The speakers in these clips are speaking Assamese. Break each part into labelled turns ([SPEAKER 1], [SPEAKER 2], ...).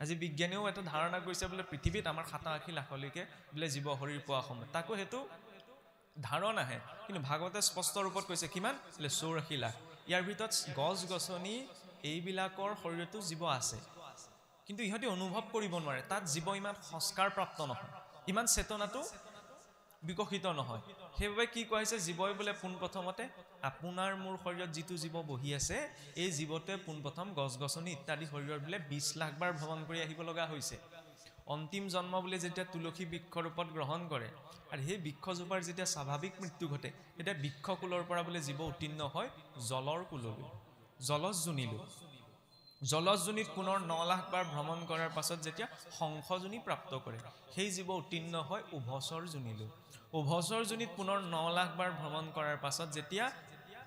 [SPEAKER 1] আজি বিজ্ঞানীও এটা ধাৰণা কৰিছে বোলে পৃথিৱীত আমাৰ 87 লাখলৈকে বোলে জীৱ শৰীৰ পোৱা সময় তাকো হেতু ধাৰণাহে কিন্তু ভাগৱতে স্পষ্ট ৰূপত কৈছে কিমান বোলে 84 লাখ ইয়াৰ ভিতৰত গছ গছনি এইবিলাকৰ শৰীৰতো জীৱ আছে কিন্তু ইহঁতে অনুভৱ কৰিব নোৱাৰে তাত জীৱ ইমান সংস্কাৰ প্ৰাপ্ত নহয় ইমান চেতনাটো বিকশিত নহয় সেইবাবে কি কোৱা হৈছে জীৱই বোলে পোনপ্ৰথমতে আপোনাৰ মোৰ শৰীৰত যিটো জীৱ বহি আছে এই জীৱটোৱে পোনপ্ৰথম গছ গছনি ইত্যাদি শৰীৰৰ বোলে 20 লাখ বাৰ ভ্ৰমণ কৰি আহিব লগা হৈছে অন্তিম জন্ম বোলে যেতিয়া তুলসী বৃক্ষ ৰূপত গ্ৰহণ কৰে আৰু সেই বৃক্ষজোপাৰ যেতিয়া স্বাভাৱিক মৃত্যু ঘটে তেতিয়া বৃক্ষকুলৰ পৰা বোলে জীৱ উত্তীৰ্ণ হয় জলৰ কুললৈ জলজজনিত পুনৰ 9 লাখ বাৰ ভ্ৰমণ কৰাৰ পাছত যেতিয়া শংখজনী প্ৰাপ্ত কৰে সেই জীৱ উত্তীৰ্ণ হয় উভচৰ জুনিলৈ উভচৰ জুনিত পুনৰ 9 লাখ বাৰ ভ্ৰমণ কৰাৰ পাছত যেতিয়া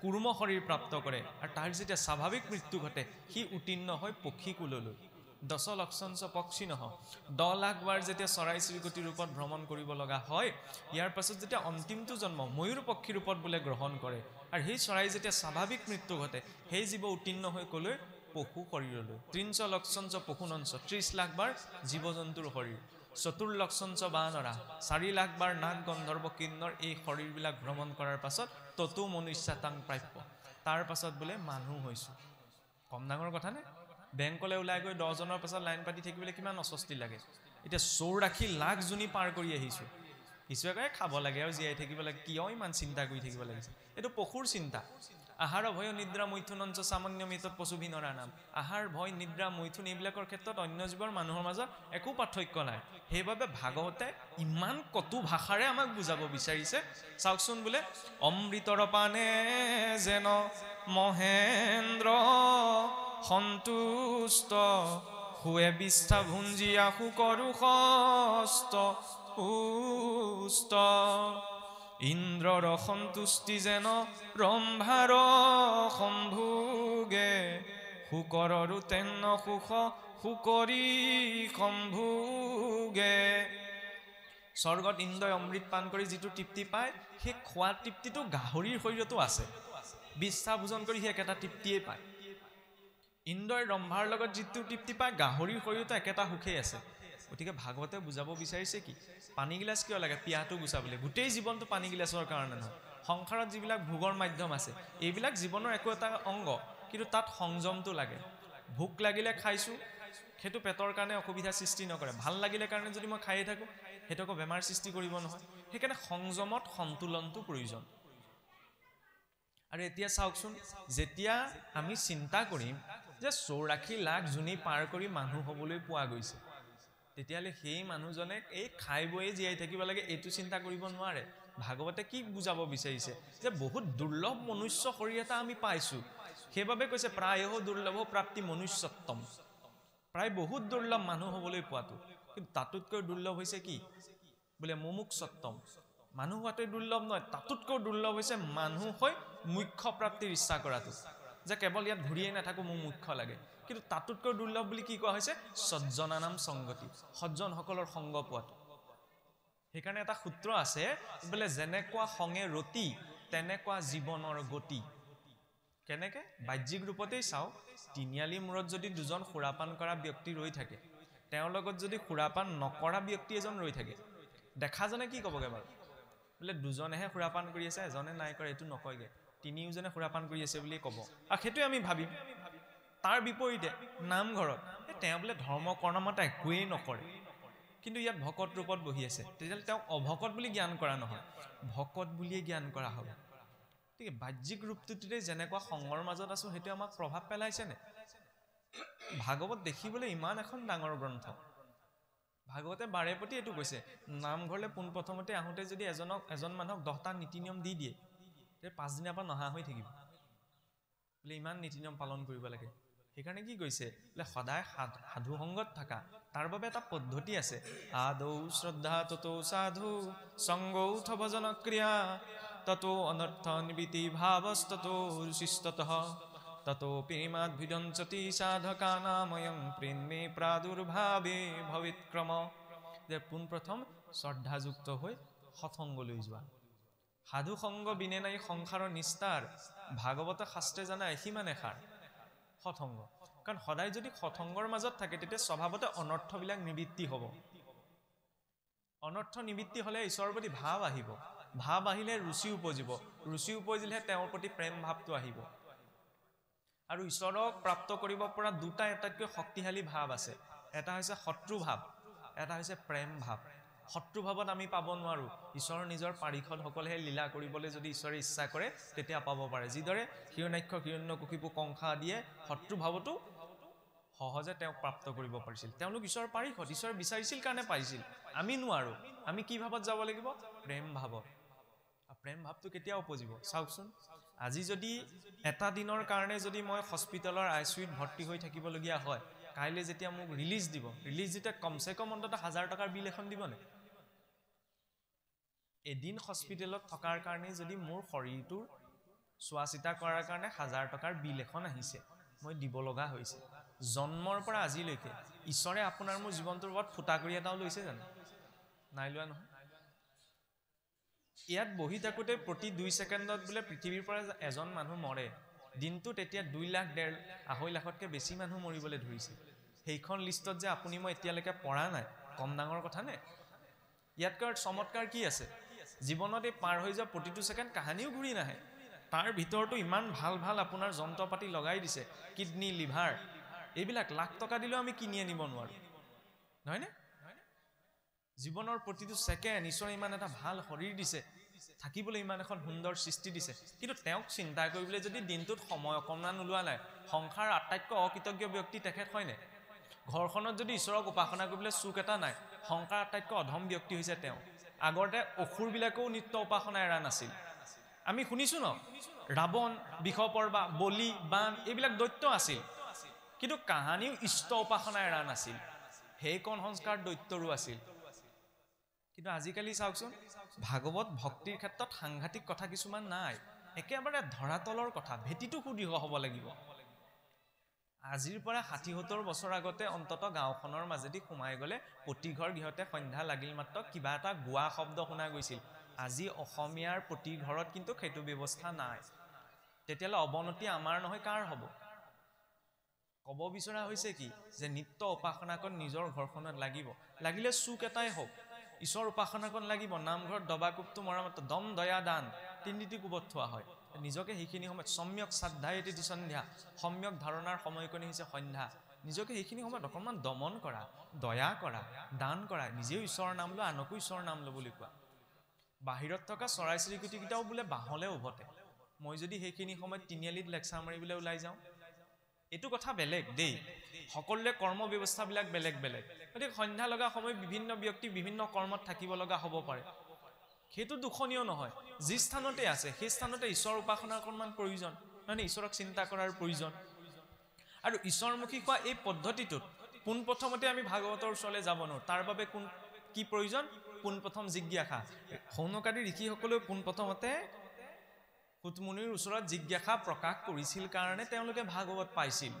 [SPEAKER 1] কুৰ্ম শৰীৰ প্ৰাপ্ত কৰে আৰু তাৰ যেতিয়া স্বাভাৱিক মৃত্যু ঘটে সি উত্তীৰ্ণ হয় পক্ষী কুললৈ 10 লক্ষঞ্চ পক্ষী নহ 10 লাখ বাৰ যেতিয়া চৰাই চিৰিকটি ৰূপত ভ্ৰমণ কৰিব লগা হয় ইয়াৰ পাছত যেতিয়া অন্তিমটো জন্ম ময়ূৰ পক্ষী ৰূপত বোলে গ্ৰহণ কৰে আৰু সেই চৰাই যেতিয়া স্বাভাৱিক মৃত্যু ঘটে সেই জীৱ উত্তীৰ্ণ হৈ কলৈ পশু শৰীৰলৈ 30 লক্ষঞ্চ পশুনঞ্চ 30 লাখ বাৰ জীৱ-জন্তুৰ শৰীৰ 4 লক্ষঞ্চ বানৰা 4 লাখ বাৰ নাগ গন্ধৰ্ব কিন্নৰ এই শৰীৰবিলাক ভ্ৰমণ কৰাৰ পাছত ততু মনুষ্যতাং প্ৰাপ্য তাৰ পাছত বোলে মানুহ হৈছো কম ডাঙৰ কথা নে বেংকলৈ ওলাই গৈ 10 জনৰ পাছত লাইন পাতি থাকিবলৈ কিমান অস্বস্তি লাগে এতিয়া 84 লাখ জুনি পাৰ কৰি আহিছো ঈশ্বৰে খাব লাগে আৰু জীয়াই থাকিব লাগে কিয় ইমান চিন্তা কৰি থাকিব লাগিছে এটো পশুৰ চিন্তা আহাৰ ভয় নিদ্ৰা মৈথুনঞ্চ সামান্যমিত পশুবিনৰা নাম আহাৰ ভয় নিদ্ৰা মৈথুন এইবিলাকৰ ক্ষেত্ৰত অন্য জীৱৰ মানুহৰ মাজত একো পাৰ্থক্য নাই সেইবাবে ভাগৱতে ইমান কটু ভাষাৰে আমাক বুজাব বিচাৰিছে চাওকচোন বোলে অমৃতৰ পানে যেন মহেন্দ্ৰ সন্তুষ্ট হুৱে বিষ্ঠা ভুঞ্জিয়া সুকৰু হস্ত উষ্ট ইন্দ্ৰৰ সন্তুষ্টি যেন ৰম্ভাৰ সম্ভোগে সুকৰৰো তেন্ন সুখ সুকৰি সম্ভোগে স্বৰ্গত ইন্দ্ৰই অমৃত পান কৰি যিটো তৃপ্তি পায় সেই খোৱা তৃপ্তিটো গাহৰিৰ শৰীৰতো আছে বিষ্ঠা ভোজন কৰি সি একেটা তৃপ্তিয়ে পায় ইন্দ্ৰই ৰম্ভাৰ লগত যিটো তৃপ্তি পায় গাহৰিৰ শৰীৰতো একেটা সুখেই আছে গতিকে ভাগৱতে বুজাব বিচাৰিছে কি পানী গিলাস কিয় লাগে পিয়াটো গুছাবলৈ গোটেই জীৱনটো পানী গিলাসৰ কাৰণে নহয় সংসাৰত যিবিলাক ভোগৰ মাধ্যম আছে এইবিলাক জীৱনৰ একো এটা অংগ কিন্তু তাত সংযমটো লাগে ভোক লাগিলে খাইছো সেইটো পেটৰ কাৰণে অসুবিধা সৃষ্টি নকৰে ভাল লাগিলে কাৰণে যদি মই খাইয়ে থাকো হেতক বেমাৰ সৃষ্টি কৰিব নহয় সেইকাৰণে সংযমত সন্তুলনটো প্ৰয়োজন আৰু এতিয়া চাওকচোন যেতিয়া আমি চিন্তা কৰিম যে 84 লাখ জুনি পাৰ কৰি মানুহ হ'বলৈ পোৱা গৈছে তেতিয়ালে সেই মানুহজনে এই খাই বৈ জীয়াই থাকিব লাগে এটো চিন্তা কৰিব নোৱাৰে ভাগৱতে কি বুজাব বিচাৰিছে যে বহুত দুৰ্লভ মনুষ্য শৰীৰ এটা আমি পাইছো সেইবাবে কৈছে প্ৰায়হ দুৰ্লভ প্ৰাপ্তি মনুষ্যত্তম প্ৰায় বহুত দুৰ্লভ মানুহ হ'বলৈ পোৱাটো কিন্তু তাতোতকৈ দুৰ্লভ হৈছে কি বোলে মুমুক্ষত্তম মানুহ হোৱাটো দুৰ্লভ নহয় তাতোতকৈ দুৰ্লভ হৈছে মানুহ হৈ মুখ্য প্ৰাপ্তিৰ ইচ্ছা কৰাটো যে কেৱল ইয়াত ঘূৰিয়ে নাথাকো মোৰ মুখ্য লাগে কিন্তু তাতোতকৈ দুৰ্লভ বুলি কি কোৱা হৈছে সজ্জনা নাম সংগতি সজ্জনসকলৰ সংগ পোৱাটো সেইকাৰণে এটা সূত্ৰ আছে বোলে যেনেকুৱা সংগে ৰতি তেনেকুৱা জীৱনৰ গতি কেনেকে বাহ্যিক ৰূপতেই চাও তিনিয়ালি মূৰত যদি দুজন খুৰাপান কৰা ব্যক্তি ৰৈ থাকে তেওঁৰ লগত যদি খুৰাপান নকৰা ব্যক্তি এজন ৰৈ থাকে দেখাজনে কি কবগে বাৰু বোলে দুজনেহে খুৰাপান কৰি আছে এজনে নাই কৰে এটো নকয়গে তিনিওজনে খুৰাপান কৰি আছে বুলি কব আৰু সেইটো আমি ভাবিম তাৰ বিপৰীতে নামঘৰত তেওঁ বোলে ধৰ্ম কৰ্ণমত একোৱেই নকৰে কিন্তু ইয়াত ভকত ৰূপত বহি আছে তেতিয়ালে তেওঁ অভকত বুলি জ্ঞান কৰা নহয় ভকত বুলিয়ে জ্ঞান কৰা হ'ব ঠিক বাহ্যিক ৰূপটোতে যেনেকুৱা সংগৰ মাজত আছো হেতু আমাক প্ৰভাৱ পেলাইছে নে ভাগৱত দেখিবলৈ ইমান এখন ডাঙৰ গ্ৰন্থ ভাগৱতে বাৰেপতি এটো কৈছে নামঘৰলে পোনপ্ৰথমতে আহোতে যদি এজন মানুহক 10টা নীতি নিয়ম দি দিয়ে তে 5 দিনৰ পৰা নহা হৈ থাকিব বোলে ইমান নীতি নিয়ম পালন কৰিব লাগে সেইকাৰণে কি কৈছে বোলে সদায় সাধু সংগত থাকা তাৰ বাবে এটা পদ্ধতি আছে আদৌ শ্ৰদ্ধা ততো সাধু সংগৌথ ভজন ক্ৰিয়া ততো অনৰ্থ নিবিতি ভাবস্ততো শিষ্টতঃ ততো প্ৰেমাদ ভিদঞ্চতি সাধকানাময়ং প্ৰেমে প্ৰাদুৰ্ভাৱে ভবিক্ৰম যে পোনপ্ৰথম শ্ৰদ্ধাযুক্ত হৈ সৎসংগলৈ যোৱা সাধু সংগ বিনে নাই সংসাৰৰ নিস্তাৰ ভাগৱত শাস্ত্ৰে জানা এহিমান এষাৰ সৎসংগ কাৰণ সদায় যদি সৎসংগৰ মাজত থাকে তেতিয়া স্বভাৱতে অনৰ্থবিলাক নিবৃত্তি হ'ব অনৰ্থ নিবৃত্তি হ'লে ঈশ্বৰৰ প্ৰতি ভাৱ আহিব ভাৱ আহিলে ৰুচি উপজিব ৰুচি উপজিলে তেওঁৰ প্ৰতি প্ৰেম ভাৱটো আহিব আৰু ঈশ্বৰক প্ৰাপ্ত কৰিব পৰা দুটা এটাতকৈ শক্তিশালী ভাৱ আছে এটা হৈছে শত্ৰু ভাৱ এটা হৈছে প্ৰেম ভাৱ শত্ৰু ভাৱত আমি পাব নোৱাৰো ঈশ্বৰৰ নিজৰ পাৰিষদসকলেহে লীলা কৰিবলৈ যদি ঈশ্বৰে ইচ্ছা কৰে তেতিয়া পাব পাৰে যিদৰে হিৰণ্যাক্ষ হিৰণ্যকশিপু কংসা আদিয়ে শত্ৰু ভাৱতো সহজে তেওঁক প্ৰাপ্ত কৰিব পাৰিছিল তেওঁলোক ঈশ্বৰৰ পাৰিষদ ঈশ্বৰে বিচাৰিছিল কাৰণে পাইছিল আমি নোৱাৰো আমি কি ভাৱত যাব লাগিব প্ৰেম ভাৱত প্ৰেম ভাৱটো কেতিয়া উপজিব চাওকচোন আজি যদি এটা দিনৰ কাৰণে যদি মই হস্পিটেলৰ আইচিইউত ভৰ্তি হৈ থাকিবলগীয়া হয় কাইলৈ যেতিয়া মোক ৰিলিজ দিব ৰিলিজ দিতে কমসে কম অন্ততঃ 1000 টকাৰ বিল এখন দিবনে এদিন হস্পিটেলত থকাৰ কাৰণে যদি মোৰ শৰীৰটো চোৱাচিতা কৰাৰ কাৰণে 1000 টকাৰ বিল এখন আহিছে মই দিব লগা হৈছে জন্মৰ পৰা আজিলৈকে ঈশ্বৰে আপোনাৰ মোৰ জীৱনটোৰ ওপৰত ফুটা কৰি এটাও লৈছে জানো নাই লোৱা নহয় ইয়াত বহি থাকোতে প্ৰতি 2 সেকেন্ডত বোলে পৃথিৱীৰ পৰা এজন মানুহ মৰে দিনটো তেতিয়া 2 লাখ 2.5 লাখতকৈ বেছি মানুহ মৰিবলৈ ধৰিছে সেইখন লিষ্টত যে আপুনি মই এতিয়ালৈকে পৰা নাই কম ডাঙৰ কথা নে ইয়াতকৈ চমৎকাৰ কি আছে জীৱনত এই পাৰ হৈ যোৱা প্ৰতিটো সেকেন্ড কাহানিও ঘূৰি নাহে তাৰ ভিতৰতো ইমান ভাল ভাল আপোনাৰ যন্ত্ৰপাতি লগাই দিছে কিডনি লিভাৰ এইবিলাক লাখ টকা দিলেও আমি কিনি আনিব নোৱাৰো নহয়নে জীৱনৰ প্ৰতিটো সেকেন্ড ঈশ্বৰে ইমান এটা ভাল শৰীৰ দিছে থাকিবলৈ ইমান এখন সুন্দৰ সৃষ্টি দিছে কিন্তু তেওঁক চিন্তা কৰিবলৈ যদি দিনটোত সময় অকণমান ওলোৱা নাই সংসাৰ আটাইতকৈ অকৃতজ্ঞ ব্যক্তি তেখেত হয়নে ঘৰখনত যদি ঈশ্বৰক উপাসনা কৰিবলৈ চুক এটা নাই সংসাৰ আটাইতকৈ অধম ব্যক্তি হৈছে তেওঁ আগতে অসুৰবিলাকেও নিত্য উপাসনা এৰা নাছিল আমি শুনিছো ন ৰাৱণ বিষপৰ্বা বলি বান এইবিলাক দৈত্য আছিল কিন্তু কাহানিও ইষ্ট উপাসনা এৰা নাছিল সেইকণ সংস্কাৰ দৈত্যৰো আছিল কিন্তু আজিকালি চাওকচোন ভাগৱত ভক্তিৰ ক্ষেত্ৰত সাংঘাতিক কথা কিছুমান নাই একেবাৰে ধৰাতলৰ কথা ভেটিটো সুদৃঢ় হ'ব লাগিব আজিৰ পৰা 60-70 বছৰ আগতে অন্তত গাঁওখনৰ মাজেদি সোমাই গ'লে প্ৰতি ঘৰ গৃহতে সন্ধ্যা লাগিল মাত্ৰ কিবা এটা গোৱা শব্দ শুনা গৈছিল আজি অসমীয়াৰ প্ৰতি ঘৰত কিন্তু সেইটো ব্যৱস্থা নাই তেতিয়ালে অৱনতি আমাৰ নহয় কাৰ হ'ব ক'ব বিচৰা হৈছে কি যে নিত্য উপাসনাকন নিজৰ ঘৰখনত লাগিব লাগিলে চুক এটাই হওক ঈশ্বৰ উপাসনাকন লাগিব নামঘৰত দবাকুপটো মৰামত দম দয়া দান তিনিটি কুবত থোৱা হয় নিজকে সেইখিনি সময়ত সম্যক শ্ৰদ্ধায় এটি সন্ধ্যা সম্যক ধাৰণাৰ সময়কণি হৈছে সন্ধ্যা নিজকে সেইখিনি সময়ত অকণমান দমন কৰা দয়া কৰা দান কৰা নিজেও ঈশ্বৰৰ নাম লোৱা আনকো ঈশ্বৰৰ নাম ল'ব বুলি কোৱা বাহিৰত থকা চৰাই চিৰিকটিকেইটাও বোলে বাহলে উভতে মই যদি সেইখিনি সময়ত তিনিআলিত লেকচাৰ মাৰিবলৈ ওলাই যাওঁ এটো কথা বেলেগ দেই সকলোৰে কৰ্ম ব্যৱস্থাবিলাক বেলেগ বেলেগ গতিকে সন্ধ্যা লগা সময় বিভিন্ন ব্যক্তি বিভিন্ন কৰ্মত থাকিব লগা হ'ব পাৰে সেইটো দুখনীয় নহয় যি স্থানতে আছে সেই স্থানতে ঈশ্বৰ উপাসনাৰ অকণমান প্ৰয়োজন মানে ঈশ্বৰক চিন্তা কৰাৰ প্ৰয়োজন আৰু ঈশ্বৰমুখী হোৱা এই পদ্ধতিটোত পোনপ্ৰথমতে আমি ভাগৱতৰ ওচৰলৈ যাব নোৱাৰো তাৰ বাবে কি প্ৰয়োজন পোনপ্ৰথম জিজ্ঞাসা সৌনকাদি ঋষিসকলেও পোনপ্ৰথমতে কুটমুনিৰ ওচৰত জিজ্ঞাসা প্ৰকাশ কৰিছিল কাৰণে তেওঁলোকে ভাগৱত পাইছিল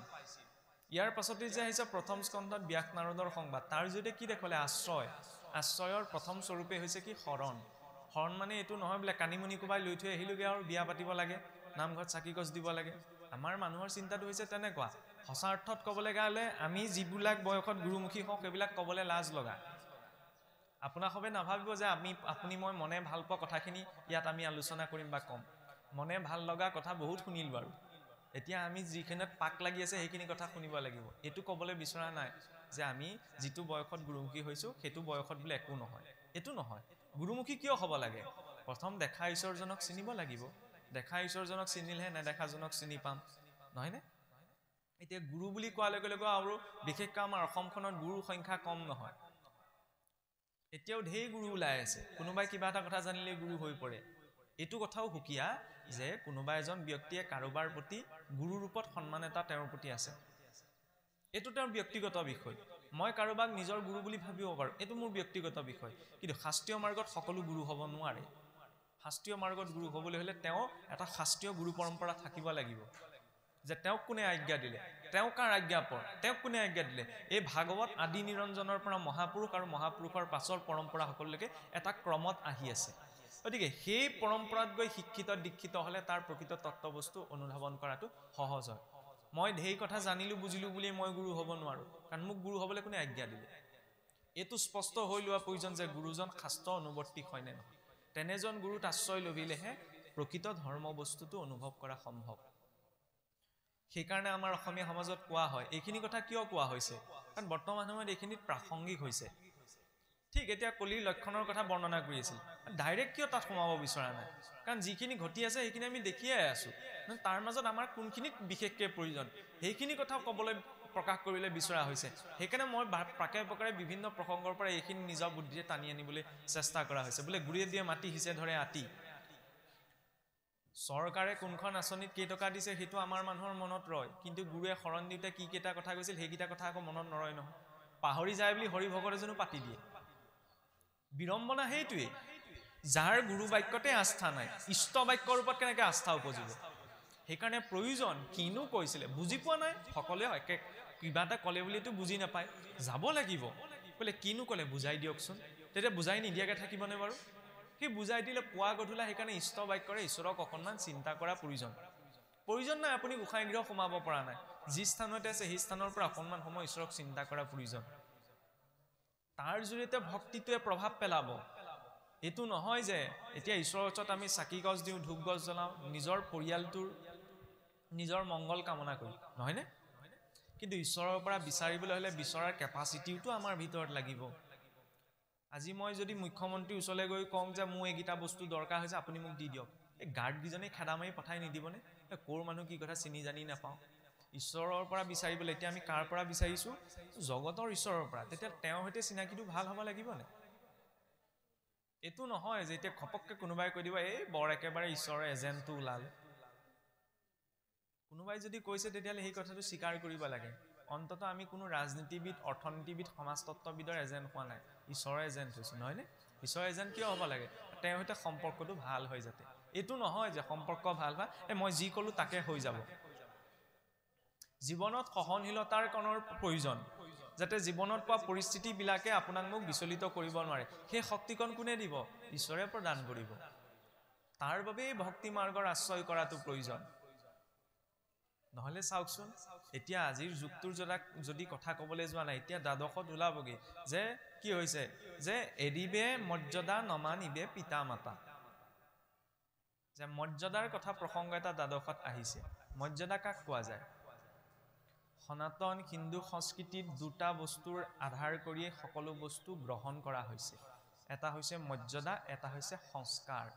[SPEAKER 1] ইয়াৰ পাছতে যে আহিছে প্ৰথম স্কন্ধত ব্যাস নাৰদৰ সংবাদ তাৰ জৰিয়তে কি দেখলে আশ্ৰয়ৰ প্ৰথম স্বৰূপে হৈছে কি শৰণ মানে এইটো নহয় বোলে কানিমুনি কোবাই লৈ থৈ আহিলোগে আৰু বিয়া পাতিব লাগে নামঘৰত চাকি গছ দিব লাগে আমাৰ মানুহৰ চিন্তাটো হৈছে তেনেকুৱা সঁচা অৰ্থত ক'বলৈ গ'লে আমি যিবিলাক বয়সত গুৰুমুখী হওঁ সেইবিলাক ক'বলৈ লাজ লগা আপোনাক সবে নাভাবিব যে আপুনি মই মনে ভাল পোৱা কথাখিনি ইয়াত আমি আলোচনা কৰিম বা কম মনে ভাল লগা কথা বহুত শুনিল বাৰু এতিয়া আমি যিখিনিত পাক লাগি আছে সেইখিনি কথা শুনিব লাগিব এটো ক'বলৈ বিচৰা নাই যে আমি যিটো বয়সত গুৰুমুখী হৈছো সেইটো বয়সত বোলে একো নহয় এটো নহয় গুৰুমুখী কিয় হ'ব লাগে প্ৰথম দেখা ঈশ্বৰজনক চিনিব লাগিব দেখা ঈশ্বৰজনক চিনিলেহে নেদেখাজনক চিনি পাম নহয়নে এতিয়া গুৰু বুলি কোৱাৰ লগে লগে আৰু বিশেষকৈ আমাৰ অসমখনত গুৰুৰ সংখ্যা কম নহয় এতিয়াও ঢেৰ গুৰু ওলাই আছে কোনোবাই কিবা এটা কথা জানিলে গুৰু হৈ পৰে এটো কথাও হুকিয়া যে কোনোবা এজন ব্যক্তিয়ে কাৰোবাৰ প্ৰতি গুৰু ৰূপত সন্মান এটা তেওঁৰ প্ৰতি আছে এটো তেওঁৰ ব্যক্তিগত বিষয় মই কাৰোবাক নিজৰ গুৰু বুলি ভাবিব পাৰো এটো মোৰ ব্যক্তিগত বিষয় কিন্তু শাস্ত্ৰীয় মাৰ্গত সকলো গুৰু হ'ব নোৱাৰে শাস্ত্ৰীয় মাৰ্গত গুৰু হ'বলৈ হ'লে তেওঁ এটা শাস্ত্ৰীয় গুৰু পৰম্পৰা থাকিব লাগিব যে তেওঁক কোনে আজ্ঞা দিলে তেওঁ কাৰ আজ্ঞা পৰ তেওঁক কোনে আজ্ঞা দিলে এই ভাগৱত আদি নিৰঞ্জনৰ পৰা মহাপুৰুষ আৰু মহাপুৰুষৰ পাছৰ পৰম্পৰা সকলোকে এটা ক্ৰমত আহি আছে গতিকে সেই পৰম্পৰাত গৈ শিক্ষিত দীক্ষিত হ'লে তাৰ প্ৰকৃত তত্ত্ববস্তু অনুধাৱন কৰাটো সহজ হয় মই ঢেৰ কথা জানিলো বুজিলো বুলি মই গুৰু হ'ব নোৱাৰো, কাৰণ মোক গুৰু হ'বলৈ কোনে আজ্ঞা দিলে? এইটো স্পষ্ট হৈ লোৱা প্ৰয়োজন যে গুৰুজন শাস্ত্ৰ অনুৱৰ্তী হয় নে নহয়। তেনেজন গুৰুত আশ্ৰয় লবিলেহে প্ৰকৃত ধৰ্ম বস্তুটো অনুভৱ কৰা সম্ভৱ। সেইকাৰণে আমাৰ অসমীয়া সমাজত কোৱা হয়, এইখিনি কথা কিয় কোৱা হৈছে? কাৰণ বৰ্তমান সময়ত এইখিনিত প্ৰাসংগিক হৈছে। ঠিক এতিয়া কলিৰ লক্ষণৰ কথা বৰ্ণনা কৰি আছিল, ডাইৰেক্ট কিয় তাত সোমাব বিচৰা নাই? কাৰণ যিখিনি ঘটি আছে সেইখিনি আমি দেখিয়ে আছো। তাৰ মাজত আমাৰ কোনখিনিত বিশেষকৈ প্ৰয়োজন সেইখিনি কথা ক'বলৈ প্ৰকাশ কৰিবলৈ বিচৰা হৈছে। সেইকাৰণে মই প্ৰাকে প্ৰকাৰে বিভিন্ন প্ৰসংগৰ পৰা এইখিনি নিজৰ বুদ্ধিৰে টানি আনিবলৈ চেষ্টা কৰা হৈছে। বোলে গুৰিয়ে দিয়ে মাটি হিচে ধৰে আতি, চৰকাৰে কোনখন আঁচনিত কেইটকা দিছে সেইটো আমাৰ মানুহৰ মনত ৰয়, কিন্তু গুৰুৱে শৰণ দিওঁতে কি কেইটা কথা কৈছিল সেইকেইটা কথা আকৌ মনত নৰয় নহয়, পাহৰি যায় বুলি হৰি ভকত এজনো পাতি দিয়ে। বিড়ম্বনা সেইটোৱেই, যাৰ গুৰু বাক্যতে আস্থা নাই, ইষ্ট বাক্যৰ ওপৰত কেনেকৈ আস্থা উপজিব? সেইকাৰণে প্ৰয়োজন কিনো কৈছিলে বুজি পোৱা নাই, সকলোৱে একে কিবা এটা ক'লে বুলিতো বুজি নাপায়, যাব লাগিব। বোলে কিনো ক'লে বুজাই দিয়কচোন, তেতিয়া বুজাই নিদিয়াকৈ থাকিবনে বাৰু? সেই বুজাই দিলে পুৱা গধূলা। সেইকাৰণে ইষ্ট বাক্যৰে ঈশ্বৰক অকণমান চিন্তা কৰা প্ৰয়োজন নাই। আপুনি গোসাঁই গৃহ সোমাব পৰা নাই, যি স্থানতে আছে সেই স্থানৰ পৰা অকণমান সময় ঈশ্বৰক চিন্তা কৰা প্ৰয়োজন। তাৰ জৰিয়তে ভক্তিটোৱে প্ৰভাৱ পেলাব। এইটো নহয় যে এতিয়া ঈশ্বৰৰ ওচৰত আমি চাকি গছ দিওঁ, ধূপ গছ জ্বলাওঁ নিজৰ পৰিয়ালটোৰ নিজৰ মংগল কামনা কৰি, নহয়নে? কিন্তু ঈশ্বৰৰ পৰা বিচাৰিবলৈ হ'লে বিচৰাৰ কেপাচিটিওতো আমাৰ ভিতৰত লাগিব। আজি মই যদি মুখ্যমন্ত্ৰীৰ ওচৰলৈ গৈ কওঁ যে মোৰ এইকেইটা বস্তু দৰকাৰ হৈছে, আপুনি মোক দি দিয়ক, এই গাৰ্ডকেইজনে খেদা মাৰি পঠাই নিদিবনে? ক'ৰ মানুহ কি কথা চিনি জানি নাপাওঁ। ঈশ্বৰৰ পৰা বিচাৰিবলৈ এতিয়া আমি কাৰ পৰা বিচাৰিছোঁ? জগতৰ ঈশ্বৰৰ পৰা। তেতিয়া তেওঁৰ সৈতে চিনাকিটো ভাল হ'ব লাগিবনে? এইটো নহয় যে এতিয়া ঘপককৈ কোনোবাই কৈ দিব এই বৰ একেবাৰে ঈশ্বৰৰ এজেণ্টটো ওলাল। কোনোবাই যদি কৈছে তেতিয়াহ'লে সেই কথাটো স্বীকাৰ কৰিব লাগে। অন্ততঃ আমি কোনো ৰাজনীতিবিদ, অৰ্থনীতিবিদ, সমাজতত্ত্ববিদৰ এজেণ্ট হোৱা নাই, ঈশ্বৰৰ এজেণ্ট হৈছোঁ, নহয়নে? ঈশ্বৰৰ এজেণ্ট কিয় হ'ব লাগে? তেওঁৰ সৈতে সম্পৰ্কটো ভাল হয় যাতে। এইটো নহয় যে সম্পৰ্ক ভাল হয় মই যি ক'লোঁ তাকে হৈ যাব। জীৱনত সহনশীলতাৰ কণৰ প্ৰয়োজন, যাতে জীৱনত পোৱা পৰিস্থিতিবিলাকে আপোনাক মোক বিচলিত কৰিব নোৱাৰে। সেই শক্তিকণ কোনে দিব? ঈশ্বৰে প্ৰদান কৰিব। তাৰ বাবেই ভক্তি মাৰ্গৰ আশ্ৰয় কৰাটো প্ৰয়োজন। নহ'লে চাওকচোন, এতিয়া আজিৰ যুগটোৰ যদি কথা ক'বলৈ যোৱা নাই, এতিয়া দ্বাদশত ওলাবগৈ যে কি হৈছে, যে এৰিবে মৰ্যাদা নমানিবে পিতা মাতা, যে মৰ্যাদাৰ কথা প্ৰসংগ এটা দ্বাদশত আহিছে। মৰ্যাদা কাক কোৱা যায়? সনাতন হিন্দু সংস্কৃতিত দুটা বস্তুৰ আধাৰ কৰিয়ে সকলো বস্তু গ্ৰহণ কৰা হৈছে। এটা হৈছে মৰ্যাদা, এটা হৈছে সংস্কাৰ।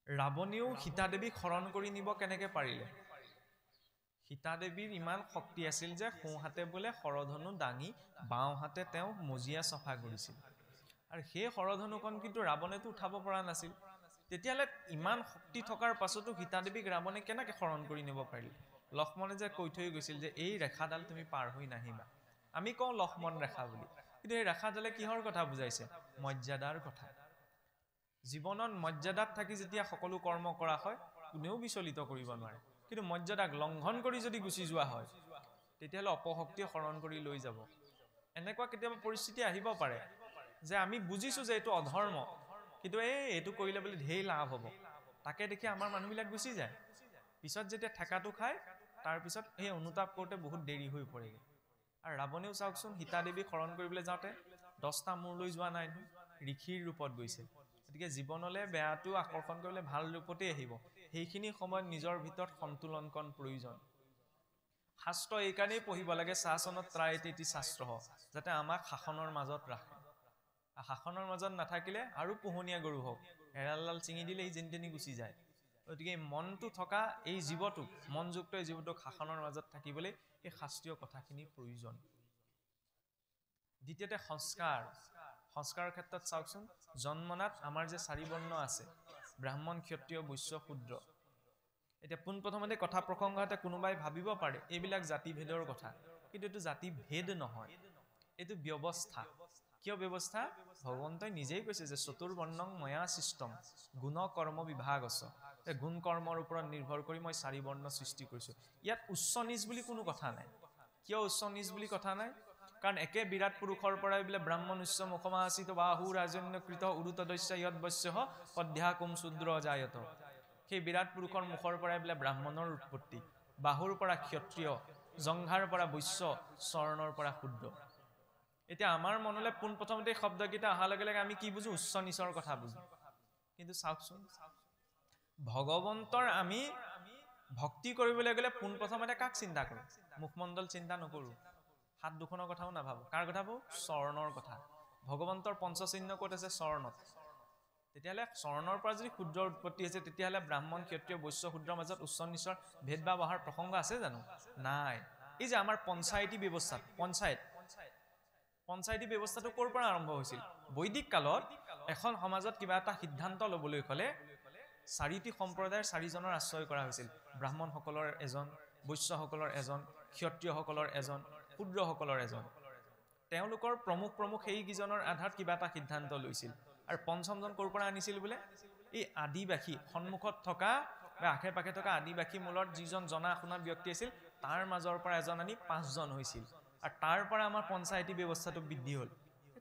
[SPEAKER 1] ৰাৱণেও সীতা দেৱীক হৰণ কৰি নিব কেনেকৈ পাৰিলে? সীতা দেৱীৰ ইমান শক্তি আছিল যে সোঁহাতে বোলে শৰধনু দাঙি বাওঁহাতে তেওঁ মজিয়া চফা কৰিছিল, আৰু সেই শৰধনুখন কিন্তু ৰাৱণেতো উঠাব পৰা নাছিল। তেতিয়াহ'লে ইমান শক্তি থকাৰ পাছতো সীতা দেৱীক ৰাৱণে কেনেকৈ হৰণ কৰি নিব পাৰিলে? লক্ষ্মণে যে কৈ থৈ গৈছিল যে এই ৰেখাডাল তুমি পাৰ হৈ নাহিবা। আমি কওঁ লক্ষ্মণ ৰেখা বুলি, কিন্তু এই ৰেখাডালে কিহৰ কথা বুজাইছে? মৰ্যাদাৰ কথা। জীৱনত মৰ্যাদাত থাকি যেতিয়া সকলো কৰ্ম কৰা হয় কোনেও বিচলিত কৰিব নোৱাৰে, কিন্তু মৰ্যাদাক লংঘন কৰি যদি গুচি যোৱা হয় তেতিয়াহ'লে অপশক্তিয়ে হৰণ কৰি লৈ যাব। এনেকুৱা কেতিয়াবা পৰিস্থিতি আহিব পাৰে যে আমি বুজিছোঁ যে এইটো অধৰ্ম, কিন্তু এইটো কৰিলে বোলে ঢেৰ লাভ হ'ব, তাকে দেখি আমাৰ মানুহবিলাক গুচি যায়। পিছত যেতিয়া ঠেকাটো খায় তাৰপিছত সেই অনুতাপ কৰোঁতে বহুত দেৰি হৈ পৰেগৈ। আৰু ৰাৱণেও চাওকচোন সীতা দেৱীক হৰণ কৰিবলৈ যাওঁতে 10টা মূৰ লৈ যোৱা নাই নহয়, ঋষিৰ ৰূপত গৈছে। গতিকে জীৱনলৈ বেয়াটো আকৰ্ষণ কৰিবলৈ ভাল ৰূপতেই আহিব। সেইখিনি সময়ত নিজৰ ভিতৰত সন্তুলনকণ প্ৰয়োজন। শাস্ত্ৰ এইকাৰণেই পঢ়িব লাগে, শাসনত ত্ৰায়তেতি শাস্ত্ৰ, যাতে আমাক শাসনৰ মাজত ৰাখে। শাসনৰ মাজত নাথাকিলে আৰু পোহনীয়া গৰু হওক, এৰালডাল ছিঙি দিলে সি যেনি তেনি গুচি যায়। গতিকে মনটো থকা এই জীৱটোক, মনযুক্ত এই জীৱটোক শাসনৰ মাজত থাকিবলৈ এই শাস্ত্ৰীয় কথাখিনি প্ৰয়োজন। দ্বিতীয়তে সংস্কাৰ। সংস্কাৰৰ ক্ষেত্ৰত চাওকচোন, জন্মনাত আমাৰ যে 4 বৰ্ণ আছে, ব্ৰাহ্মণ, ক্ষত্ৰিয়, বৈশ্য, শূদ্ৰ। এতিয়া পোনপ্ৰথমতে কথা প্ৰসংগতে কোনোবাই ভাবিব পাৰে এইবিলাক জাতিভেদৰ কথা, কিন্তু এইটো জাতিভেদ নহয়, এইটো ব্যৱস্থা। কিয় ব্যৱস্থা? ভগৱন্তই নিজেই কৈছে যে চতুৰ্বৰ্ণং ময়া সৃষ্টম গুণ কৰ্ম বিভাগস্য, গুণ কৰ্মৰ ওপৰত নিৰ্ভৰ কৰি মই 4 বৰ্ণ সৃষ্টি কৰিছোঁ। ইয়াত উচ্চ নিচ বুলি কোনো কথা নাই। কিয় উচ্চ নিচ বুলি কথা নাই? কাৰণ একে বিৰাট পুৰুষৰ পৰাই বোলে ব্ৰাহ্মণ উচ্চ মুখমাসিত বাহু ৰাজন্যকৃত উৰুতদস্য ইয়ৎ বস্য পদ্যাকুম শূদ্ৰ জায়ত। সেই বিৰাট পুৰুষৰ মুখৰ পৰাই বোলে ব্ৰাহ্মণৰ উৎপত্তি। বাহুৰ পৰা ক্ষত্ৰিয়, জংঘাৰ পৰা বৈশ্য, চৰণৰ পৰা শূদ্ৰ। এতিয়া আমাৰ মনলৈ পোনপ্ৰথমতে শব্দকেইটা অহাৰ লগে লগে আমি কি বুজো? উচ্চ নিচৰ কথা বুজো। কিন্তু চাওকচোন, ভগৱন্তৰ আমি ভক্তি কৰিবলৈ গ'লে পোনপ্ৰথমতে কাক চিন্তা কৰোঁ? মুখমণ্ডল চিন্তা নকৰোঁ, হাত দুখনৰ কথাও নাভাবোঁ। কাৰ কথা ভাবোঁ? চৰণৰ কথা। ভগৱন্তৰ পঞ্চচিহ্ন ক'ত আছে? চৰণত। তেতিয়াহ'লে চৰণৰ পৰা যদি শূদ্ৰৰ উৎপত্তি হৈছে, তেতিয়াহ'লে ব্ৰাহ্মণ, ক্ষত্ৰিয়, বৈশ্য, শূদ্ৰৰ মাজত উচ্চ নিচৰ ভেদভাৱ অহাৰ প্ৰসংগ আছে জানো? নাই। এই যে আমাৰ পঞ্চায়তী ব্যৱস্থা, পঞ্চায়তী ব্যৱস্থাটো ক'ৰ পৰা আৰম্ভ হৈছিল? বৈদিক কালত এখন সমাজত কিবা এটা সিদ্ধান্ত ল'বলৈ হ'লে চাৰিটি সম্প্ৰদায়ৰ চাৰিজনৰ আশ্ৰয় কৰা হৈছিল। ব্ৰাহ্মণসকলৰ এজন, বৈশ্যসকলৰ এজন, ক্ষত্ৰিয়সকলৰ এজন, শূদ্ৰসকলৰ এজন। তেওঁলোকৰ প্ৰমুখ সেইকেইজনৰ আধাৰত কিবা এটা সিদ্ধান্ত লৈছিল। আৰু পঞ্চমজন ক'ৰ পৰা আনিছিল বোলে? এই আদিবাসী, সন্মুখত থকা বা আশে পাশে থকা আদিবাসী মূলত যিজন জনা শুনা ব্যক্তি আছিল, তাৰ মাজৰ পৰা এজন আনি 5জন হৈছিল। আৰু তাৰ পৰা আমাৰ পঞ্চায়তী ব্যৱস্থাটো বৃদ্ধি হ'ল।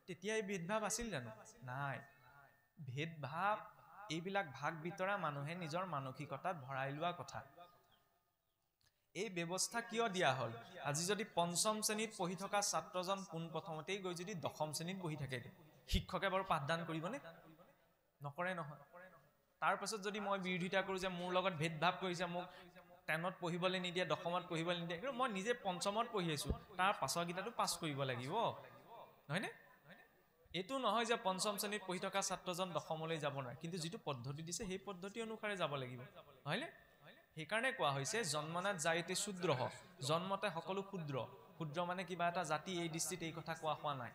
[SPEAKER 1] তেতিয়া এই ভেদভাৱ আছিল জানো? নাই। ভেদভাৱ, এইবিলাক ভাগ বিতৰা মানুহে নিজৰ মানসিকতাত ভৰাই লোৱা কথা। এই ব্যৱস্থা কিয় দিয়া হ'ল? আজি যদি পঞ্চম শ্ৰেণীত পঢ়ি থকা ছাত্ৰজন পোনপ্ৰথমতেই গৈ যদি দশম শ্ৰেণীত বহি থাকে, শিক্ষকে বাৰু পাঠদান কৰিবনে? নকৰে নহয়। তাৰ পাছত যদি মই বিৰোধিতা কৰোঁ যে মোৰ লগত ভেদভাৱ কৰিছে, মোক 10ত পঢ়িবলৈ নিদিয়ে, দশমত পঢ়িবলৈ নিদিয়ে, কিন্তু মই নিজে পঞ্চমত পঢ়ি আছোঁ, তাৰ পাছৰকেইটাতো পাছ কৰিব লাগিব, নহয়নে? এইটো নহয় যে পঞ্চম শ্ৰেণীত পঢ়ি থকা ছাত্ৰজন দশমলৈ যাব নোৱাৰে, কিন্তু যিটো পদ্ধতি দিছে সেই পদ্ধতি অনুসাৰে যাব লাগিব, নহয়নে? সেইকাৰণে কোৱা হৈছে জন্মনাত জায়তে শূদ্ৰ, জন্মতে সকলো ক্ষুদ্ৰ। ক্ষুদ্ৰ মানে কিবা এটা জাতি, এই দৃষ্টিত এই কথা কোৱা হোৱা নাই।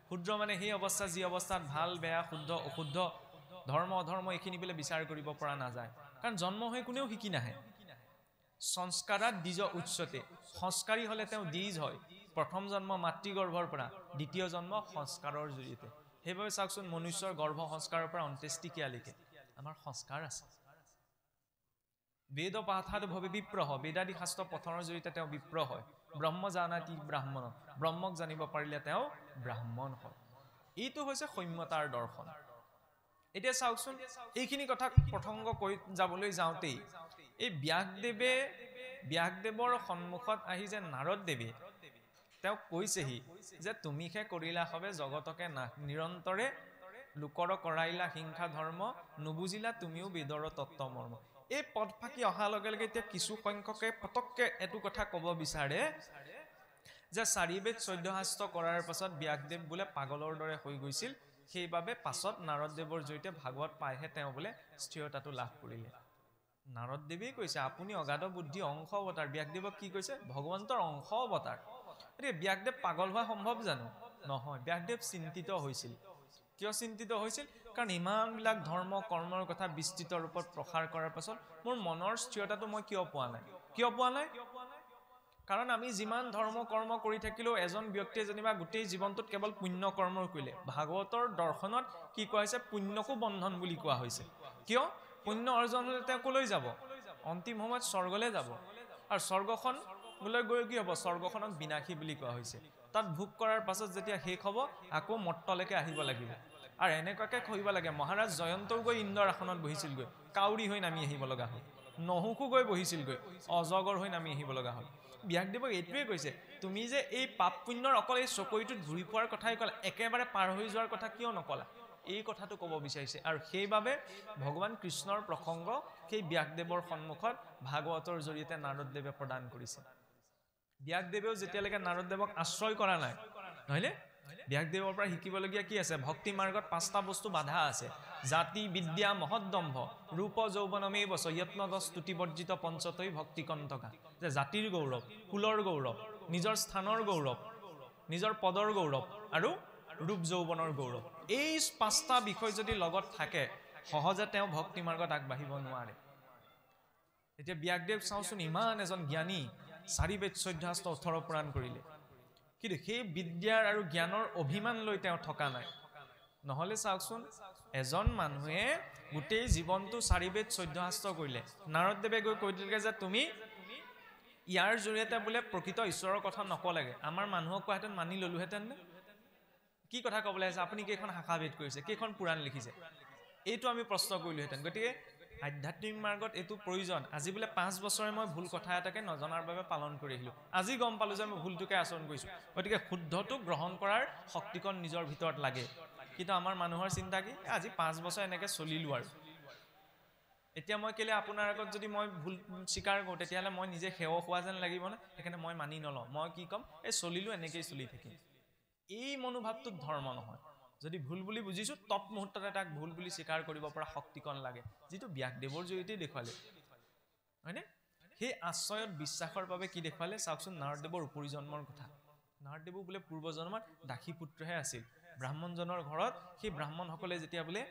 [SPEAKER 1] ক্ষুদ্ৰ মানে সেই অৱস্থা যি অৱস্থাত ভাল বেয়া, শুদ্ধ অশুদ্ধ, ধৰ্ম অধৰ্ম এইখিনি বোলে বিচাৰ কৰিব পৰা নাযায়। কাৰণ জন্ম হৈ কোনেও শিকি নাহে। সংস্কাৰাত দ্বিজ উচ্চতে, সংস্কাৰী হ'লে তেওঁ দ্বিজ হয়। প্ৰথম জন্ম মাতৃগৰ্ভৰ পৰা, দ্বিতীয় জন্ম সংস্কাৰৰ জৰিয়তে। সেইবাবে চাওকচোন, মনুষ্যৰ গৰ্ভ সংস্কাৰৰ পৰা অন্ত্যেষ্টিক্ৰিয়ালৈকে আমাৰ সংস্কাৰ আছে। বেদ পাঠাত ভৱে বিপ্ৰহ, বেদাদি শাস্ত্ৰ পঠনৰ জৰিয়তে তেওঁ বিপ্ৰ হয়। ব্ৰহ্ম জানাতি ব্ৰাহ্মণ, ব্ৰহ্মক জানিব পাৰিলে তেওঁ ব্ৰাহ্মণ হয়। এইটো হৈছে সৌম্যতাৰ দৰ্শন। এতিয়া চাওকচোন, এইখিনি কথা প্ৰসংগ কৈ যাবলৈ যাওঁতেই এই ব্যাসদেৱৰ সন্মুখত আহি যে নাৰদ দেৱে তেওঁক কৈছেহি যে তুমিহে কৰিলা হবে জগতকে নাশ, নিৰন্তৰে লোকৰ কৰাইলা হিংসা ধৰ্ম, নুবুজিলা তুমিও বেদৰ তত্ত্ব মৰ্ম। এই পদ ফাঁকি অহাৰ লগে লগে এতিয়া কিছু সংখ্যকে পতককে এইটো কথা ক'ব বিচাৰে যে 4 বেদ 14 শাস্ত্ৰ কৰাৰ পাছত ব্যাসদেৱ বোলে পাগলৰ দৰে হৈ গৈছিল, সেইবাবে পাছত নাৰদদেৱৰ জৰিয়তে ভাগৱত পাইহে তেওঁ বোলে স্থিৰতাটো লাভ কৰিলে। নাৰদদেৱেই কৈছে আপুনি অগাধ বুদ্ধি অংশ অৱতাৰ। ব্যাসদেৱক কি কৈছে? ভগৱন্তৰ অংশ অৱতাৰ। গতিকে ব্যাসদেৱ পাগল হোৱা সম্ভৱ জানো? নহয়। ব্যাসদেৱ চিন্তিত হৈছিল। কিয় চিন্তিত হৈছিল? কাৰণ ইমানবিলাক ধৰ্ম কৰ্মৰ কথা বিস্তৃত ৰূপত প্ৰসাৰ কৰাৰ পাছত মোৰ মনৰ স্থিৰতাটো মই কিয় পোৱা নাই? কিয় পোৱা নাই? কাৰণ আমি যিমান ধৰ্ম কৰ্ম কৰি থাকিলেও এজন ব্যক্তিয়ে যেনিবা গোটেই জীৱনটোত কেৱল পুণ্য কৰ্ম কৰিলে। ভাগৱতৰ দৰ্শনত কি কোৱা হৈছে? পুণ্যকো বন্ধন বুলি কোৱা হৈছে। কিয়? পুণ্য অৰ্জন হ'লে তেওঁ কলৈ যাব? অন্তিম সময়ত স্বৰ্গলৈ যাব। আৰু স্বৰ্গখন বোলে গৈ কি হ'ব? স্বৰ্গখনক বিনাশী বুলি কোৱা হৈছে। তাত ভোগ কৰাৰ পাছত যেতিয়া শেষ হ'ব আকৌ মৰ্তলৈকে আহিব লাগিব। আৰু এনেকুৱাকে কৰিব লাগে, মহাৰাজ জয়ন্তও গৈ ইন্দ্ৰৰ আসনত বহিছিলগৈ, কাউৰী হৈ নামি আহিব লগা হ'ল। নহুকো গৈ বহিছিলগৈ, অজগৰ হৈ নামি আহিব লগা হ'ল। ব্যাসদেৱক এইটোৱে কৈছে, তুমি যে এই পাপ পুণ্যৰ অকল এই চকৰিটোত ঘূৰি ফুৰাৰ কথাই ক'লা, একেবাৰে পাৰ হৈ যোৱাৰ কথা কিয় নকলা? এই কথাটো ক'ব বিচাৰিছে। আৰু সেইবাবে ভগৱান কৃষ্ণৰ প্ৰসংগ সেই ব্যাসদেৱৰ সন্মুখত ভাগৱতৰ জৰিয়তে নাৰদদেৱে প্ৰদান কৰিছে। ব্যাসদেৱেও যেতিয়ালৈকে নাৰদদেৱক আশ্ৰয় কৰা নাই, নহয়নে? ব্যাসদেৱৰ পৰা শিকিবলগীয়া কি আছে? ভক্তি মাৰ্গত 5টা বস্তু বাধা আছে। জাতি বিদ্যা মহদ্দম্ভ, ৰূপ যৌৱনমে বচ, যত্নদচ স্তুতিবৰ্জিত পঞ্চতৈ ভক্তি কণ্টকা। যে জাতিৰ গৌৰৱ, কুলৰ গৌৰৱ, নিজৰ স্থানৰ গৌৰৱ, নিজৰ পদৰ গৌৰৱ আৰু ৰূপ যৌৱনৰ গৌৰৱ, এই 5টা বিষয় যদি লগত থাকে সহজে তেওঁ ভক্তি মাৰ্গত আগবাঢ়িব নোৱাৰে। এতিয়া ব্যাসদেৱ চাওঁচোন, ইমান এজন জ্ঞানী, 4 বেদ 14 শাস্ত্ৰ 18 পুৰাণ কৰিলে, কিন্তু সেই বিদ্যাৰ আৰু জ্ঞানৰ অভিমান লৈ তেওঁ থকা নাই। নহ'লে চাওকচোন, এজন মানুহে গোটেই জীৱনটো 4 বেদ 14 শাস্ত্ৰ কৰিলে, নাৰদদেৱে গৈ কৈ দিলে যে তুমি ইয়াৰ জৰিয়তে বোলে প্ৰকৃত ঈশ্বৰৰ কথা নকলাগে। আমাৰ মানুহক কোৱাহেঁতেন মানি ললোহেঁতেন নে? কি কথা ক'বলৈ আছে? আপুনি কেইখন শাখা ভেদ কৰিছে, কেইখন পুৰাণ লিখিছে, এইটো আমি প্ৰশ্ন কৰিলোহেঁতেন। গতিকে আধ্যাত্মিক মাৰ্গত এইটো প্ৰয়োজন আজি বোলে 5 বছৰে মই ভুল কথা এটাকে নজনাৰ বাবে পালন কৰি আহিলোঁ আজি গম পালোঁ যে মই ভুলটোকে আচৰণ কৰিছোঁ গতিকে শুদ্ধটো গ্ৰহণ কৰাৰ শক্তিকণ নিজৰ ভিতৰত লাগে কিন্তু আমাৰ মানুহৰ চিন্তা কি আজি 5 বছৰ এনেকৈ চলিলোঁ আৰু এতিয়া মই কেলে আপোনাৰ আগত যদি মই ভুল স্বীকাৰ কৰোঁ তেতিয়াহ'লে মই নিজে সেৱ হোৱা যেন লাগিব না সেইকাৰণে মই মানি নলওঁ মই কি ক'ম এই চলিলোঁ এনেকেই চলি থাকিম এই মনোভাৱটোত ধৰ্ম নহয় যদি ভুল বুলি বুজিছোঁ তৎ মুহূৰ্ততে তাক ভুল বুলি স্বীকাৰ কৰিব পৰা শক্তিকণ লাগে যিটো ব্যাসদেৱৰ জৰিয়তে দেখুৱালে হয়নে সেই আশ্ৰয়ত বিশ্বাসৰ বাবে কি দেখুৱালে চাওকচোন নাৰদদেৱৰ উপৰি জন্মৰ কথা নাৰদদেৱো বোলে পূৰ্বজন্মত দাসী পুত্ৰহে আছিল ব্ৰাহ্মণজনৰ ঘৰত সেই ব্ৰাহ্মণসকলে যেতিয়া বোলে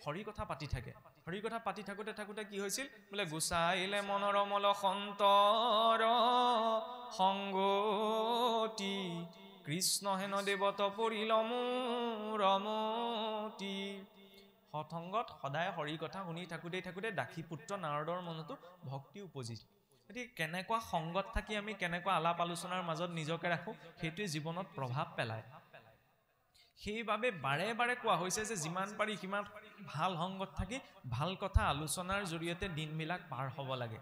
[SPEAKER 1] হৰি কথা পাতি থাকে হৰি কথা পাতি থাকোঁতে কি হৈছিল বোলে গুচাইলে মনোৰমল সন্তৰ সংগতি কৃষ্ণ হেন দেৱত পৰিল ৰমতি সৎসংগত সদায় হৰি কথা শুনি থাকোঁতে দাসী পুত্ৰ নাৰদৰ মনতো ভক্তি উপজিল গতিকে কেনেকুৱা সংগত থাকি আমি কেনেকুৱা আলাপ আলোচনাৰ মাজত নিজকে ৰাখোঁ সেইটোৱে জীৱনত প্ৰভাৱ পেলায় সেইবাবে বাৰে বাৰে কোৱা হৈছে যে যিমান পাৰি সিমান ভাল সংগত থাকি ভাল কথা আলোচনাৰ জৰিয়তে দিনবিলাক পাৰ হ'ব লাগে